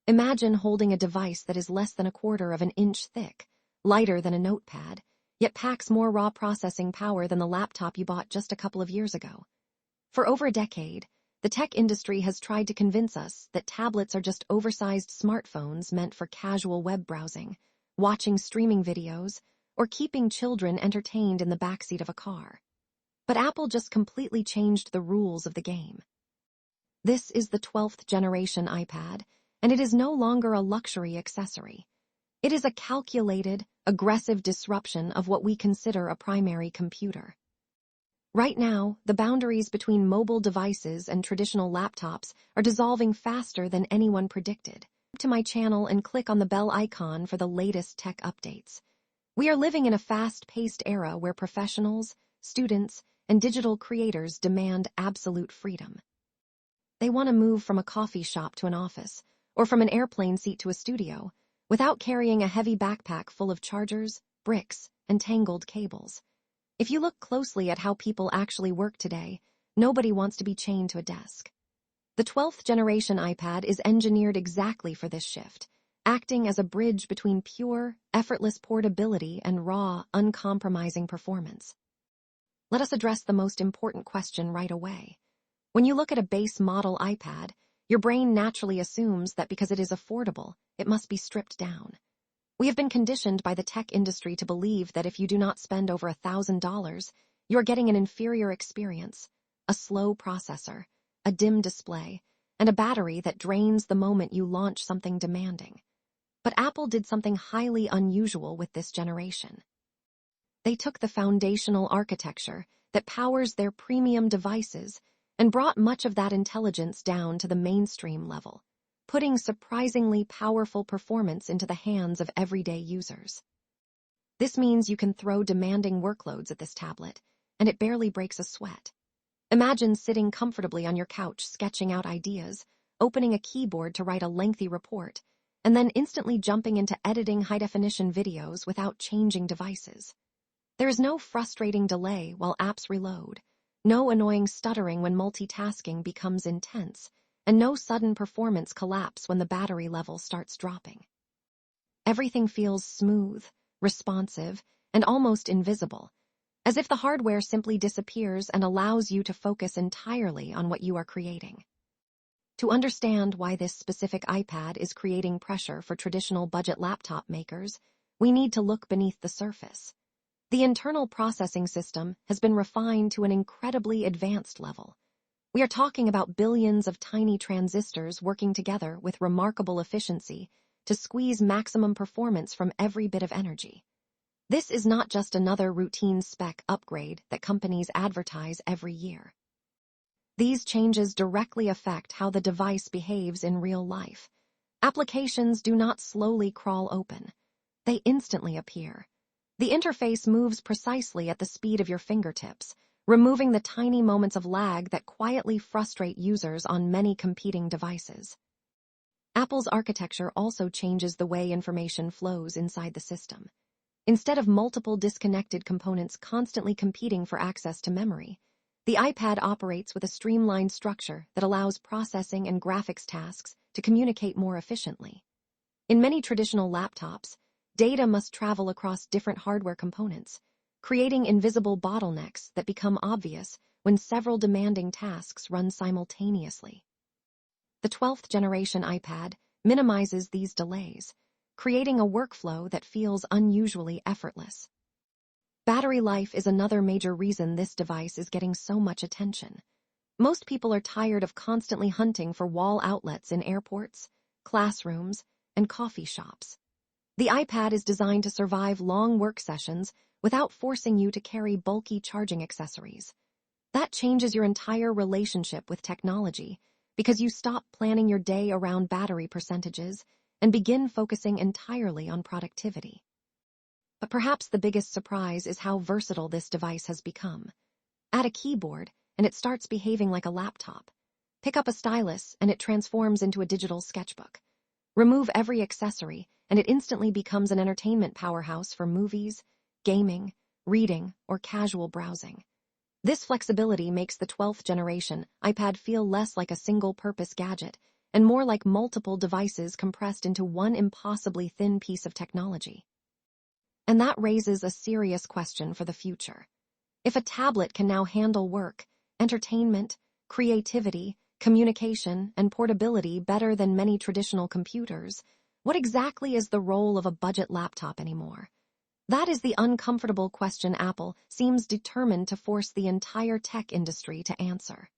Imagine holding a device that is less than a quarter of an inch thick, lighter than a notepad, yet packs more raw processing power than the laptop you bought just a couple of years ago. For over a decade, the tech industry has tried to convince us that tablets are just oversized smartphones meant for casual web browsing, watching streaming videos, or keeping children entertained in the backseat of a car. But Apple just completely changed the rules of the game. This is the 12th generation iPad, and it is no longer a luxury accessory. It is a calculated, aggressive disruption of what we consider a primary computer. Right now, the boundaries between mobile devices and traditional laptops are dissolving faster than anyone predicted. Subscribe to my channel and click on the bell icon for the latest tech updates. We are living in a fast-paced era where professionals, students, and digital creators demand absolute freedom. They want to move from a coffee shop to an office, or from an airplane seat to a studio, without carrying a heavy backpack full of chargers, bricks, and tangled cables. If you look closely at how people actually work today, nobody wants to be chained to a desk. The 12th generation iPad is engineered exactly for this shift, acting as a bridge between pure, effortless portability and raw, uncompromising performance. Let us address the most important question right away. When you look at a base model iPad, your brain naturally assumes that because it is affordable, it must be stripped down. We have been conditioned by the tech industry to believe that if you do not spend over $1,000, you are getting an inferior experience, a slow processor, a dim display, and a battery that drains the moment you launch something demanding. But Apple did something highly unusual with this generation. They took the foundational architecture that powers their premium devices and brought much of that intelligence down to the mainstream level, putting surprisingly powerful performance into the hands of everyday users. This means you can throw demanding workloads at this tablet, and it barely breaks a sweat. Imagine sitting comfortably on your couch sketching out ideas, opening a keyboard to write a lengthy report, and then instantly jumping into editing high-definition videos without changing devices. There is no frustrating delay while apps reload, no annoying stuttering when multitasking becomes intense, and no sudden performance collapse when the battery level starts dropping. Everything feels smooth, responsive, and almost invisible, as if the hardware simply disappears and allows you to focus entirely on what you are creating. To understand why this specific iPad is creating pressure for traditional budget laptop makers, we need to look beneath the surface. The internal processing system has been refined to an incredibly advanced level. We are talking about billions of tiny transistors working together with remarkable efficiency to squeeze maximum performance from every bit of energy. This is not just another routine spec upgrade that companies advertise every year. These changes directly affect how the device behaves in real life. Applications do not slowly crawl open. They instantly appear. The interface moves precisely at the speed of your fingertips, removing the tiny moments of lag that quietly frustrate users on many competing devices. Apple's architecture also changes the way information flows inside the system. Instead of multiple disconnected components constantly competing for access to memory, the iPad operates with a streamlined structure that allows processing and graphics tasks to communicate more efficiently. In many traditional laptops, data must travel across different hardware components, creating invisible bottlenecks that become obvious when several demanding tasks run simultaneously. The 12th generation iPad minimizes these delays, creating a workflow that feels unusually effortless. Battery life is another major reason this device is getting so much attention. Most people are tired of constantly hunting for wall outlets in airports, classrooms, and coffee shops. The iPad is designed to survive long work sessions without forcing you to carry bulky charging accessories. That changes your entire relationship with technology because you stop planning your day around battery percentages and begin focusing entirely on productivity. But perhaps the biggest surprise is how versatile this device has become. Add a keyboard, and it starts behaving like a laptop. Pick up a stylus, and it transforms into a digital sketchbook. Remove every accessory, and it instantly becomes an entertainment powerhouse for movies, gaming, reading, or casual browsing. This flexibility makes the 12th generation iPad feel less like a single-purpose gadget and more like multiple devices compressed into one impossibly thin piece of technology. And that raises a serious question for the future. If a tablet can now handle work, entertainment, creativity, communication, and portability better than many traditional computers, what exactly is the role of a budget laptop anymore? That is the uncomfortable question Apple seems determined to force the entire tech industry to answer.